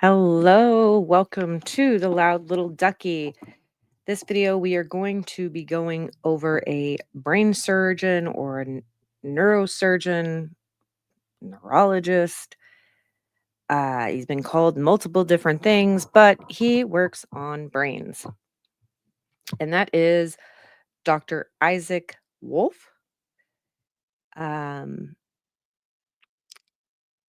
Hello, welcome to the Loud Little Ducky. This video, we are going to be going over a brain surgeon or a neurosurgeon, neurologist. He's been called multiple different things, but he works on brains. And that is Dr. Aizik Wolf. Um,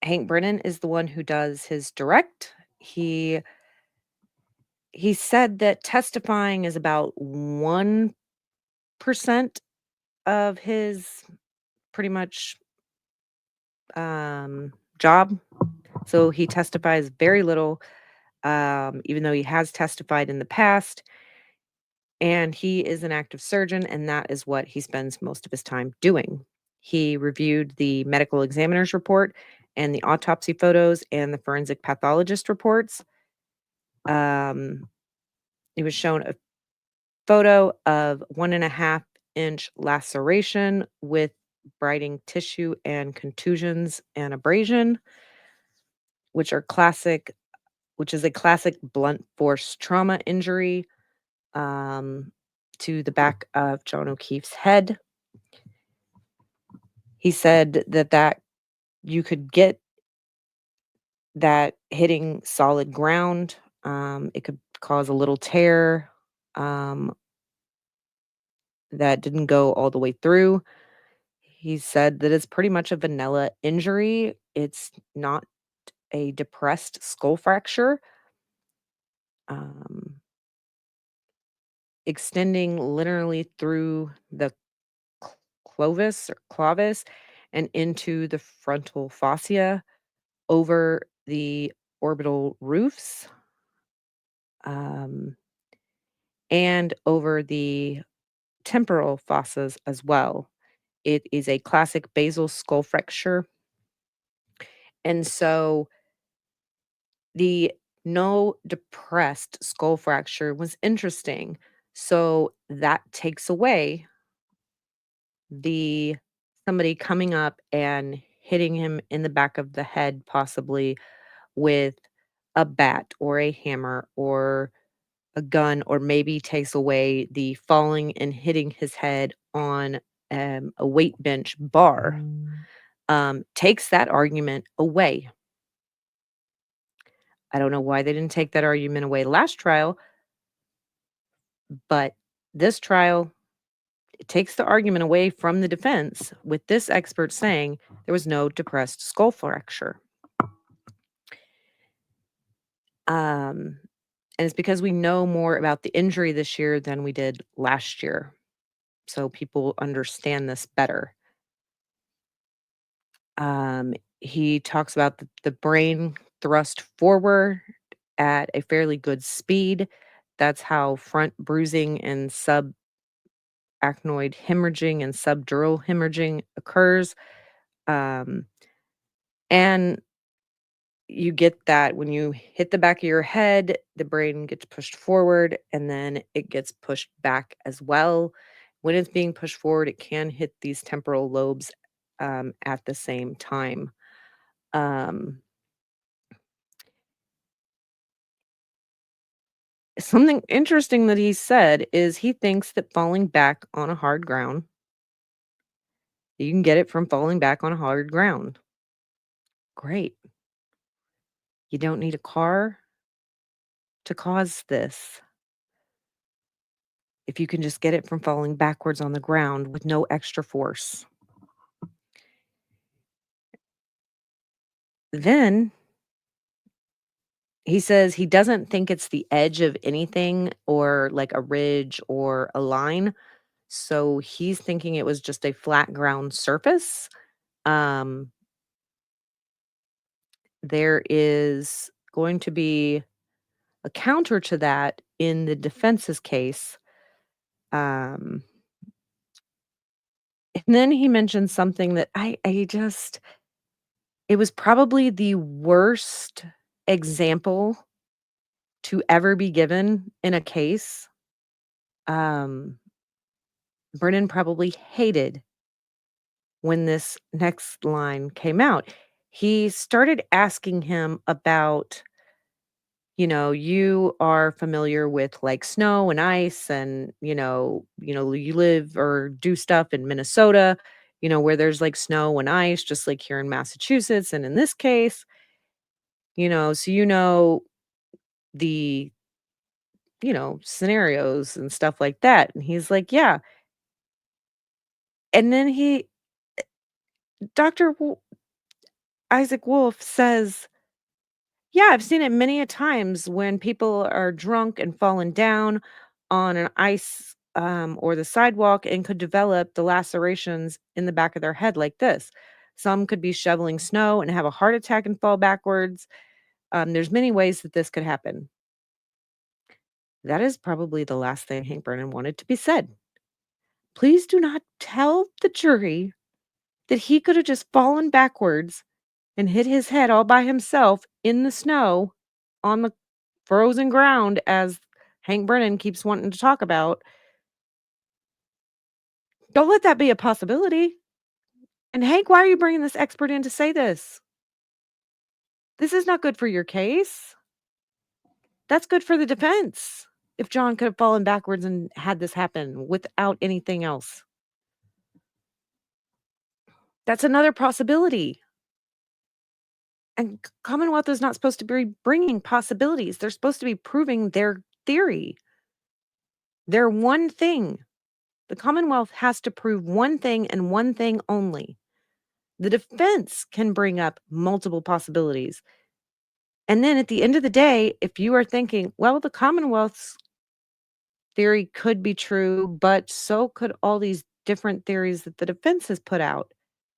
Hank Brennan is the one who does his direct. He said that testifying is about 1% of his pretty much job. So he testifies very little, even though he has testified in the past. And he is an active surgeon, and that is what he spends most of his time doing. He reviewed the medical examiner's report and the autopsy photos and the forensic pathologist reports. Um, he was shown a photo of 1.5-inch laceration with brighting tissue and contusions and abrasion, which are classic which is a classic blunt force trauma injury, um, to the back of John O'Keefe's head. He said that you could get that hitting solid ground. It could cause a little tear, um, that didn't go all the way through. He said that it's pretty much a vanilla injury. It's not a depressed skull fracture. Um, Extending literally through the clavis and into the frontal fascia over the orbital roofs, um, and over the temporal fossas as well. It is a classic basal skull fracture. And so the no depressed skull fracture was interesting. So that takes away the somebody coming up and hitting him in the back of the head, possibly with a bat or a hammer or a gun, or maybe takes away the falling and hitting his head on a weight bench bar. Takes that argument away. I don't know why they didn't take that argument away last trial, but this trial, it takes the argument away from the defense with this expert saying there was no depressed skull fracture. Um, and it's because we know more about the injury this year than we did last year. So people understand this better. He talks about the brain thrust forward at a fairly good speed. That's how front bruising and subacnoid hemorrhaging and subdural hemorrhaging occurs. Um, and you get that when you hit the back of your head, the brain gets pushed forward and then it gets pushed back as well. When it's being pushed forward, it can hit these temporal lobes at the same time. Um, Something interesting that he said is he thinks that falling back on a hard ground, you can get it from falling back on a hard ground. Great. You don't need a car to cause this. If you can just get it from falling backwards on the ground with no extra force. Then he says he doesn't think it's the edge of anything or like a ridge or a line. So he's thinking it was just a flat ground surface. Um, there is going to be a counter to that in the defense's case. Um, and then he mentioned something that I just, it was probably the worst example to ever be given in a case. Um, Brennan probably hated when this next line came out. He started asking him about You are familiar with like snow and ice and, you live or do stuff in Minnesota, where there's like snow and ice, just like here in Massachusetts. And in this case, so the, scenarios and stuff like that. And he's like, yeah. And then Dr. Isaac Wolf says, yeah, I've seen it many a times when people are drunk and fallen down on an ice or the sidewalk and could develop the lacerations in the back of their head like this. Some could be shoveling snow and have a heart attack and fall backwards. There's many ways that this could happen. That is probably the last thing Hank Brennan wanted to be said. Please do not tell the jury that he could have just fallen backwards and hit his head all by himself in the snow on the frozen ground, as Hank Brennan keeps wanting to talk about. Don't let that be a possibility. And Hank, why are you bringing this expert in to say this? This is not good for your case. That's good for the defense. If John could have fallen backwards and had this happen without anything else, that's another possibility. And Commonwealth is not supposed to be bringing possibilities. They're supposed to be proving their theory, their one thing. The Commonwealth has to prove one thing and one thing only. The defense can bring up multiple possibilities. And then at the end of the day, if you are thinking, well, the Commonwealth's theory could be true, but so could all these different theories that the defense has put out,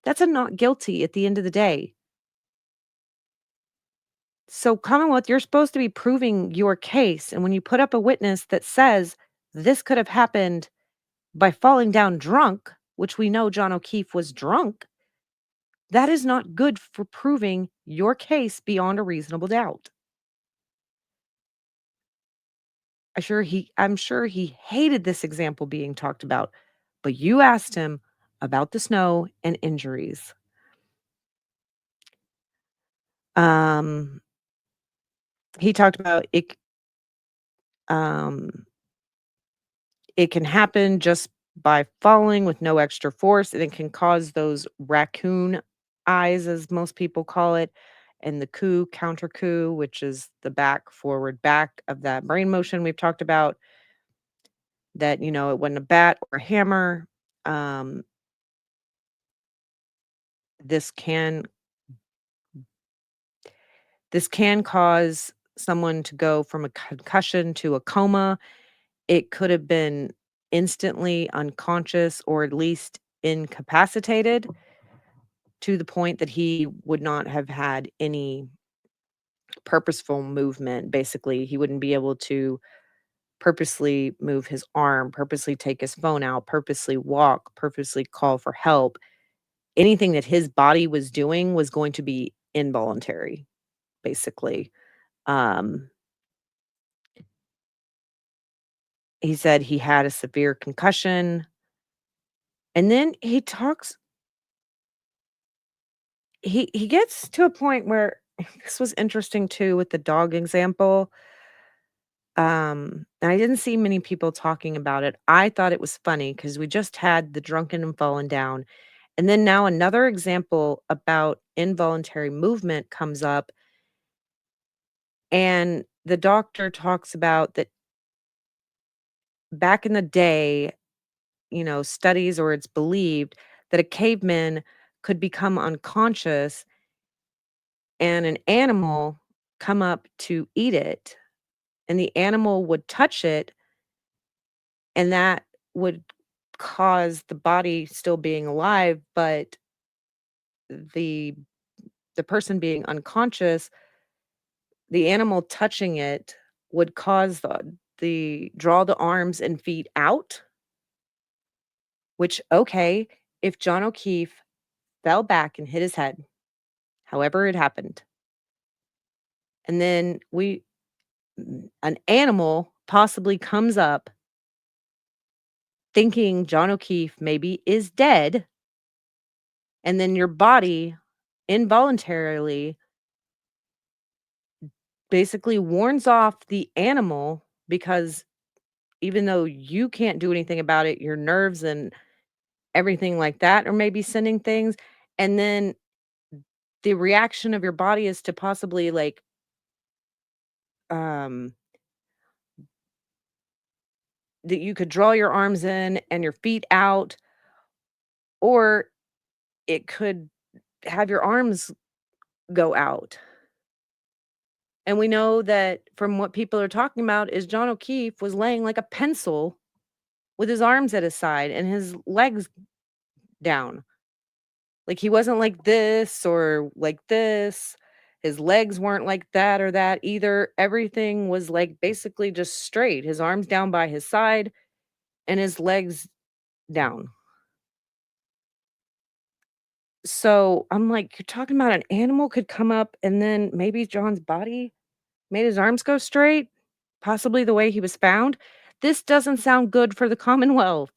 that's a not guilty at the end of the day. So, Commonwealth, you're supposed to be proving your case. And when you put up a witness that says this could have happened by falling down drunk, which we know John O'Keefe was drunk, that is not good for proving your case beyond a reasonable doubt. I'm sure he hated this example being talked about, but you asked him about the snow and injuries. Um, he talked about um, it can happen just by falling with no extra force, and it can cause those raccoon eyes, as most people call it, and the counter coup, which is the back, forward, back of that brain motion we've talked about, that, it wasn't a bat or a hammer. Um, this can This can cause someone to go from a concussion to a coma. It could have been instantly unconscious or at least incapacitated to the point that he would not have had any purposeful movement. Basically, he wouldn't be able to purposely move his arm, purposely take his phone out, purposely walk, purposely call for help. Anything that his body was doing was going to be involuntary, basically. Um, He said he had a severe concussion, and then he gets to a point where this was interesting too with the dog example, and I didn't see many people talking about it. I thought it was funny because we just had the drunken and fallen down, and then now another example about involuntary movement comes up, and the doctor talks about that back in the day, studies or it's believed that a caveman could become unconscious and an animal come up to eat it, and the animal would touch it, and that would cause the body still being alive, but the the person being unconscious, the animal touching it would cause the draw the arms and feet out, which, okay, if John O'Keefe fell back and hit his head, however it happened, and then an animal possibly comes up thinking John O'Keefe maybe is dead, and then your body involuntarily basically warns off the animal because even though you can't do anything about it, your nerves and everything like that are maybe sending things, and then the reaction of your body is to possibly, like, um that you could draw your arms in and your feet out, or it could have your arms go out. And we know that from what people are talking about is John O'Keefe was laying like a pencil with his arms at his side and his legs down. Like, he wasn't like this or like this. His legs weren't like that or that either. Everything was, like, basically just straight. His arms down by his side and his legs down. So, I'm like, "You're talking about an animal could come up and then maybe John's body made his arms go straight? Possibly the way he was found? This doesn't sound good for the Commonwealth.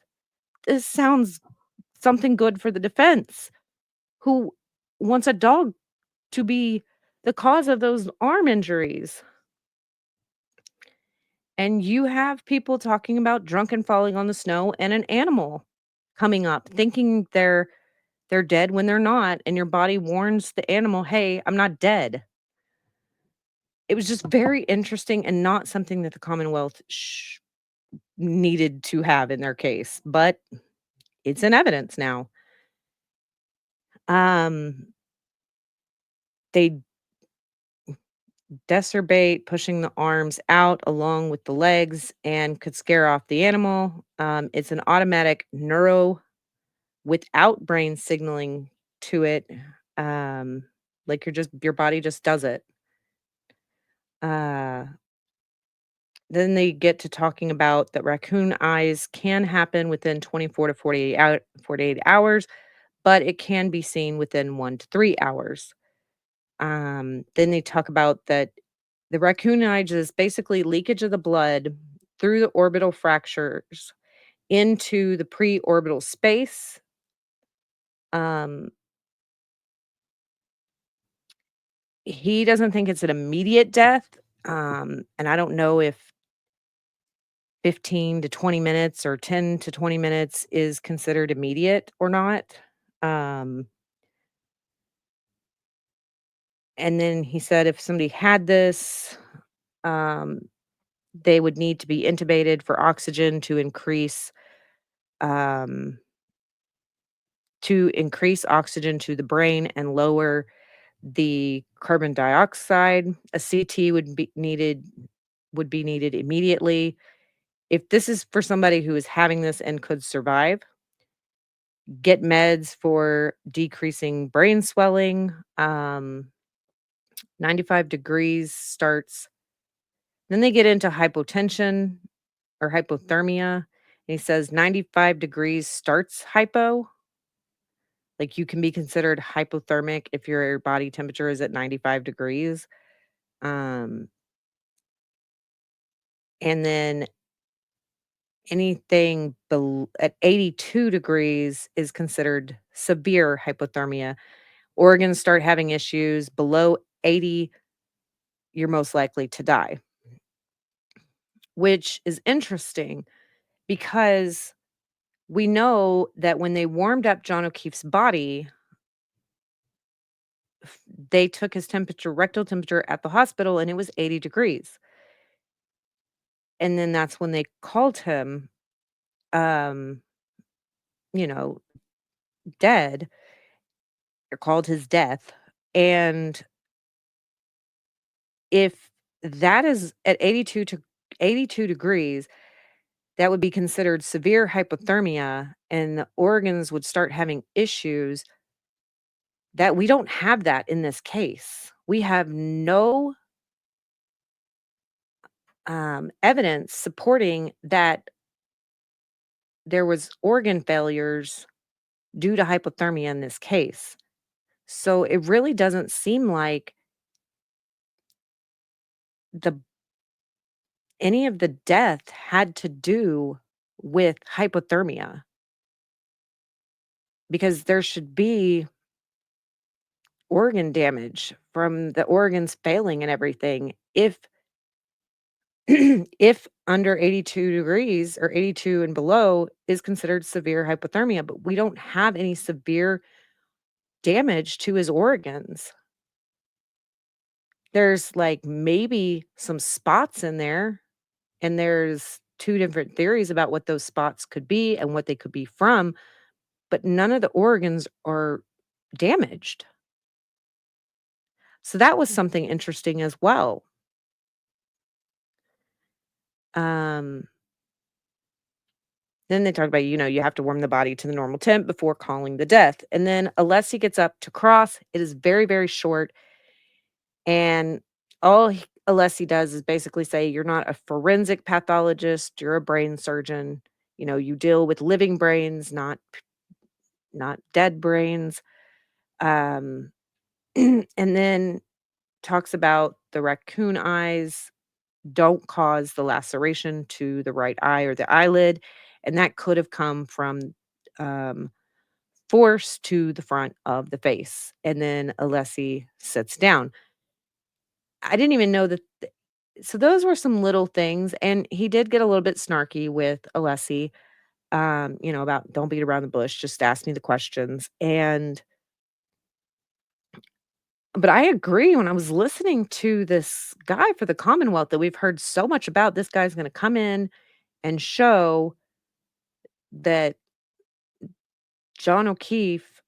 This sounds something good for the defense, who wants a dog to be the cause of those arm injuries." And you have people talking about drunken falling on the snow and an animal coming up, thinking they're dead when they're not, and your body warns the animal, "Hey, I'm not dead." It was just very interesting and not something that the Commonwealth needed to have in their case, but it's in evidence now. Um, they decerbate pushing the arms out along with the legs and could scare off the animal. It's an automatic neuro without brain signaling to it. Um, like your body just does it. Uh, then they get to talking about that raccoon eyes can happen within 24 to 48 hours, but it can be seen within 1 to 3 hours. Then they talk about that the raccoon eyes is basically leakage of the blood through the orbital fractures into the preorbital space. Um, he doesn't think it's an immediate death, and I don't know if 15 to 20 minutes or 10 to 20 minutes is considered immediate or not. Um, and then he said if somebody had this, um, they would need to be intubated for oxygen um, to increase oxygen to the brain and lower the carbon dioxide. A CT would be needed immediately. If this is for somebody who is having this and could survive, get meds for decreasing brain swelling. 95 degrees starts. Then they get into hypotension or hypothermia. And he says 95 degrees starts hypo. Like, you can be considered hypothermic if your body temperature is at 95 degrees. Um, and then anything at 82 degrees is considered severe hypothermia. Organs start having issues. Below 80, you're most likely to die, which is interesting because we know that when they warmed up John O'Keefe's body, they took his temperature, rectal temperature at the hospital, and it was 80 degrees. And then that's when they called him, um, you know, dead, or called his death. And if that is at 82 degrees, that would be considered severe hypothermia, and the organs would start having issues that we don't have that in this case. We have no evidence supporting that there was organ failures due to hypothermia in this case. So it really doesn't seem like the any of the death had to do with hypothermia because there should be organ damage from the organs failing and everything if if under 82 degrees or 82 and below is considered severe hypothermia, but we don't have any severe damage to his organs. There's, like, maybe some spots in there, and there's 2 different theories about what those spots could be and what they could be from, but none of the organs are damaged. So that was something interesting as well. Um, then they talk about, you have to warm the body to the normal temp before calling the death. And then Alessi gets up to cross. It is very, very short. And Alessi does is basically say, you're not a forensic pathologist, you're a brain surgeon. You deal with living brains, not dead brains. Um, and then talks about the raccoon eyes don't cause the laceration to the right eye or the eyelid, and that could have come from um, force to the front of the face. And then Alessi sits down. I didn't even know that. So those were some little things, and he did get a little bit snarky with Alessi, about don't beat around the bush, just ask me the questions. But I agree when I was listening to this guy for the Commonwealth that we've heard so much about, this guy's going to come in and show that John O'Keefe,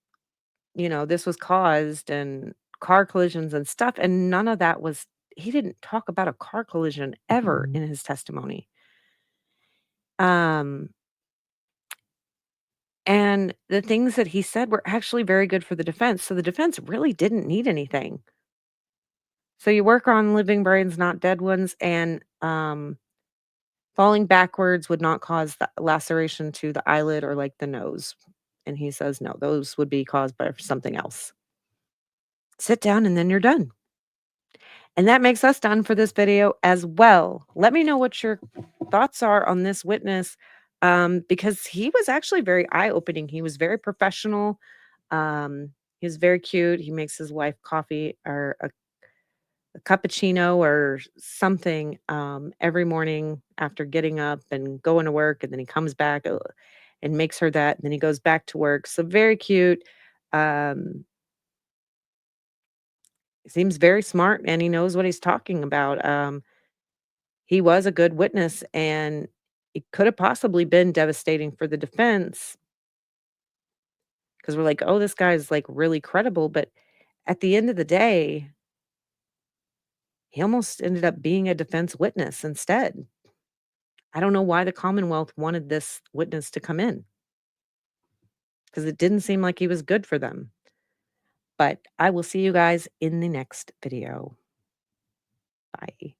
this was caused and car collisions and stuff. And none of that was, he didn't talk about a car collision ever in his testimony. Um, and the things that he said were actually very good for the defense. So the defense really didn't need anything. So you work on living brains, not dead ones. And falling backwards would not cause the laceration to the eyelid or like the nose. And he says, no, those would be caused by something else. Sit down and then you're done. And that makes us done for this video as well. Let me know what your thoughts are on this witness, because he was actually very eye-opening. He was very professional. He was very cute. He makes his wife coffee or a cappuccino or something every morning after getting up and going to work. And then he comes back and makes her that. And then he goes back to work. So very cute. Um, Seems very smart and he knows what he's talking about. He was a good witness, and it could have possibly been devastating for the defense because 'cause we're like, "Oh, this guy's, like, really credible," but at the end of the day, he almost ended up being a defense witness instead. I don't know why the Commonwealth wanted this witness to come in because it didn't seem like he was good for them. But I will see you guys in the next video. Bye.